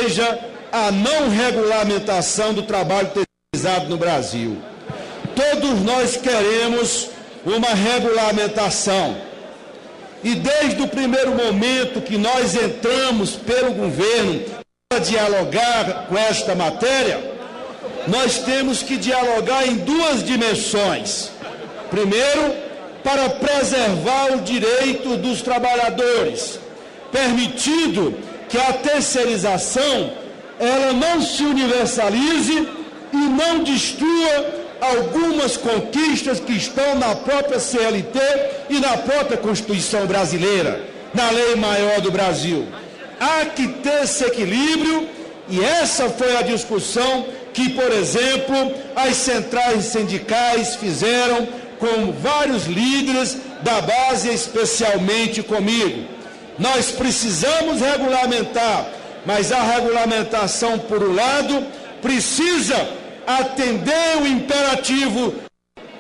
seja a não regulamentação do trabalho terceirizado no Brasil. Todos nós queremos uma regulamentação. E desde o primeiro momento que nós entramos pelo governo para dialogar com esta matéria, nós temos que dialogar em duas dimensões. Primeiro, para preservar o direito dos trabalhadores, permitindo que a terceirização ela não se universalize e não destrua algumas conquistas que estão na própria CLT e na própria Constituição brasileira, na lei maior do Brasil. Há que ter esse equilíbrio e essa foi a discussão que, por exemplo, as centrais sindicais fizeram com vários líderes da base, especialmente comigo. Nós precisamos regulamentar, mas a regulamentação, por um lado, precisa atender o imperativo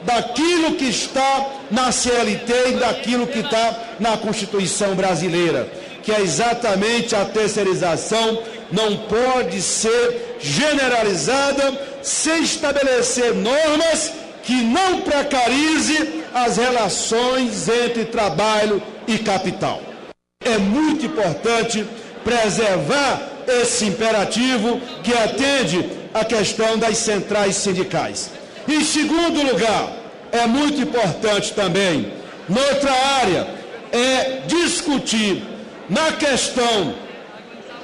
daquilo que está na CLT e daquilo que está na Constituição brasileira, que é exatamente a terceirização não pode ser generalizada sem estabelecer normas que não precarize as relações entre trabalho e capital. É muito importante preservar esse imperativo que atende a questão das centrais sindicais. Em segundo lugar, é muito importante também, noutra área, é discutir na questão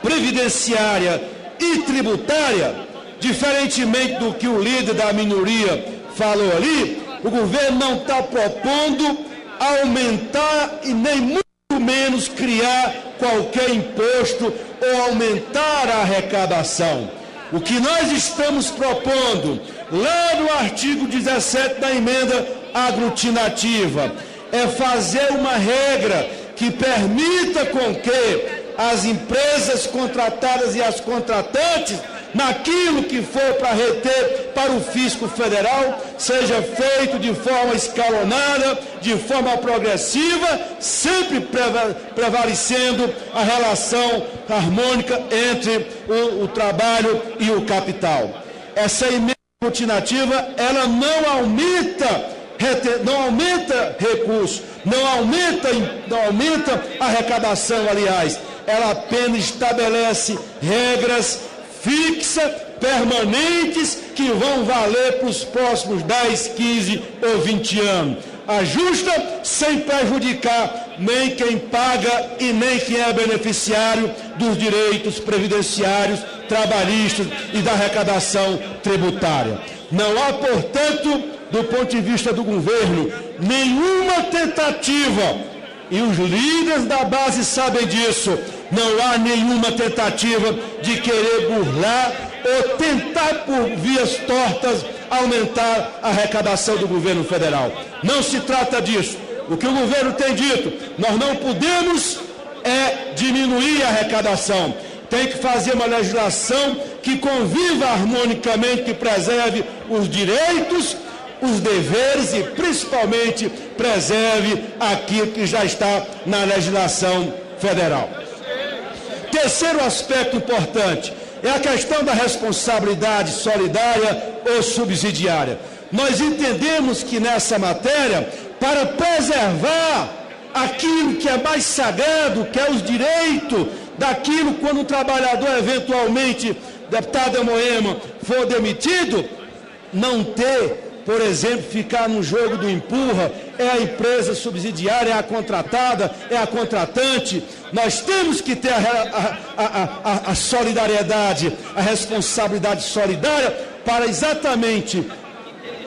previdenciária e tributária, diferentemente do que o líder da minoria falou ali, o governo não está propondo aumentar e nem muito menos criar qualquer imposto ou aumentar a arrecadação. O que nós estamos propondo, lá no artigo 17 da emenda aglutinativa, é fazer uma regra que permita com que as empresas contratadas e as contratantes, naquilo que for para reter para o fisco federal, seja feito de forma escalonada, de forma progressiva, sempre prevalecendo a relação harmônica entre o trabalho e o capital. Essa emenda aglutinativa, ela não aumenta recursos, não aumenta a arrecadação, aliás, ela apenas estabelece regras fixas, permanentes, que vão valer para os próximos 10, 15 ou 20 anos. Ajusta sem prejudicar nem quem paga e nem quem é beneficiário dos direitos previdenciários, trabalhistas e da arrecadação tributária. Não há, portanto, do ponto de vista do governo, nenhuma tentativa, e os líderes da base sabem disso, não há nenhuma tentativa de querer burlar ou tentar por vias tortas aumentar a arrecadação do governo federal. Não se trata disso. O que o governo tem dito, nós não podemos diminuir a arrecadação. Tem que fazer uma legislação que conviva harmonicamente, que preserve os direitos, os deveres e, principalmente, preserve aquilo que já está na legislação federal. Terceiro aspecto importante é a questão da responsabilidade solidária ou subsidiária. Nós entendemos que nessa matéria, para preservar aquilo que é mais sagrado, que é os direitos daquilo quando o trabalhador eventualmente, deputada Moema, for demitido, não ter, por exemplo, ficar no jogo do empurra, é a empresa subsidiária, é a contratada, é a contratante. Nós temos que ter a solidariedade, a responsabilidade solidária para exatamente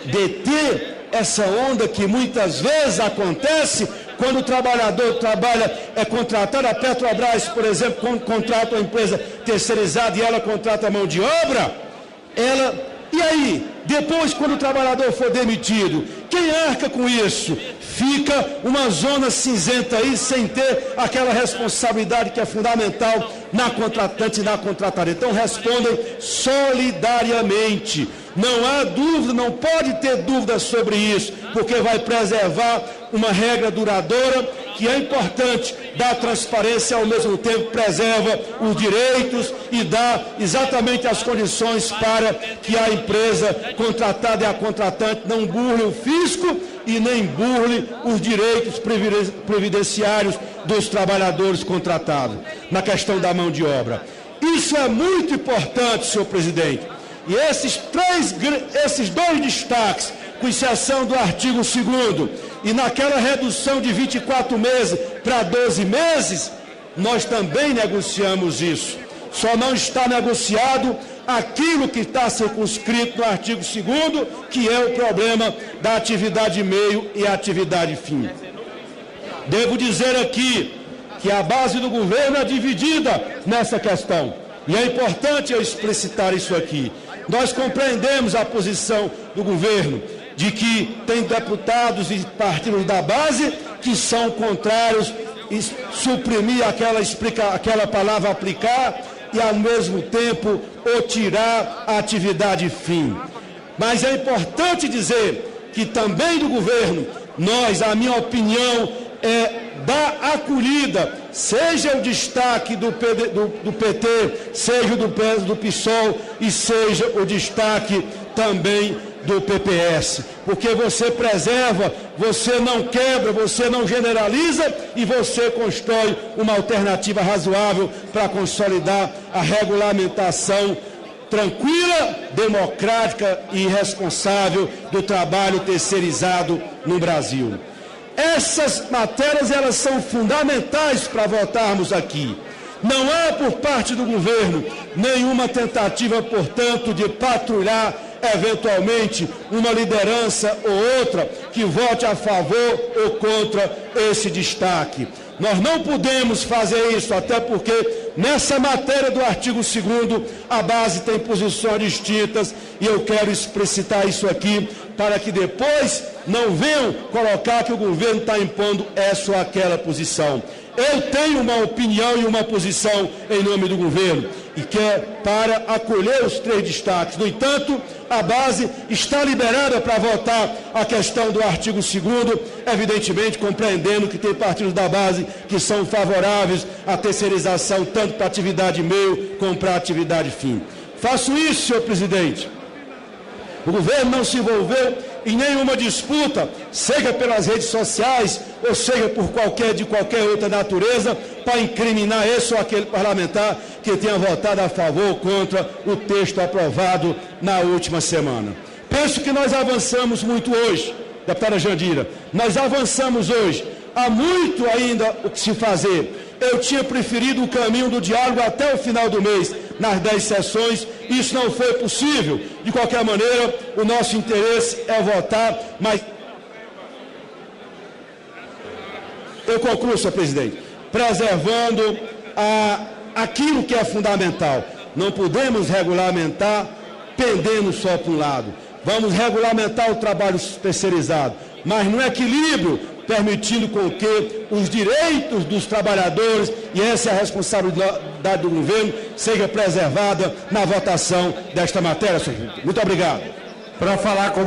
deter essa onda que muitas vezes acontece quando o trabalhador é contratado. A Petrobras, por exemplo, contrata uma empresa terceirizada e ela contrata a mão de obra, e aí, depois, quando o trabalhador for demitido, quem arca com isso? Fica uma zona cinzenta aí, sem ter aquela responsabilidade que é fundamental na contratante e na contratada. Então, respondem solidariamente. Não há dúvida, não pode ter dúvida sobre isso, porque vai preservar uma regra duradoura que é importante dar transparência, ao mesmo tempo preserva os direitos e dá exatamente as condições para que a empresa contratada e a contratante não burle o fisco e nem burle os direitos previdenciários dos trabalhadores contratados, na questão da mão de obra. Isso é muito importante, senhor presidente. E esses dois destaques, com exceção do artigo 2º, e naquela redução de 24 meses para 12 meses, nós também negociamos isso. Só não está negociado aquilo que está circunscrito no artigo 2º, que é o problema da atividade meio e atividade fim. Devo dizer aqui que a base do governo é dividida nessa questão. E é importante eu explicitar isso aqui. Nós compreendemos a posição do governo de que tem deputados e partidos da base que são contrários a suprimir aquela palavra aplicar e, ao mesmo tempo, ou tirar a atividade fim. Mas é importante dizer que também do governo, a minha opinião é dar acolhida, seja o destaque do PT, seja o do PSOL e seja o destaque também do PPS, porque você preserva, você não quebra, você não generaliza e você constrói uma alternativa razoável para consolidar a regulamentação tranquila, democrática e responsável do trabalho terceirizado no Brasil. Essas matérias, elas são fundamentais para votarmos aqui. Não há por parte do governo nenhuma tentativa, portanto, de patrulhar eventualmente uma liderança ou outra que vote a favor ou contra esse destaque. Nós não podemos fazer isso, até porque nessa matéria do artigo 2º a base tem posições distintas e eu quero explicitar isso aqui para que depois não venham colocar que o governo está impondo essa ou aquela posição. Eu tenho uma opinião e uma posição em nome do governo e que é para acolher os 3 destaques. No entanto, a base está liberada para votar a questão do artigo 2º, evidentemente compreendendo que tem partidos da base que são favoráveis à terceirização tanto para a atividade meio como para a atividade fim. Faço isso, senhor presidente. O governo não se envolveu em nenhuma disputa, seja pelas redes sociais, ou seja de qualquer outra natureza, para incriminar esse ou aquele parlamentar que tenha votado a favor ou contra o texto aprovado na última semana. Penso que nós avançamos muito hoje, deputada Jandira, nós avançamos hoje. Há muito ainda o que se fazer. Eu tinha preferido o caminho do diálogo até o final do mês, nas 10 sessões. Isso não foi possível. De qualquer maneira, o nosso interesse é votar, mas... Eu concluo, senhor presidente, preservando aquilo que é fundamental. Não podemos regulamentar pendendo só para um lado. Vamos regulamentar o trabalho terceirizado, mas no equilíbrio, permitindo com que os direitos dos trabalhadores, e essa é a responsabilidade do governo, seja preservada na votação desta matéria, senhor. Muito obrigado. Para falar com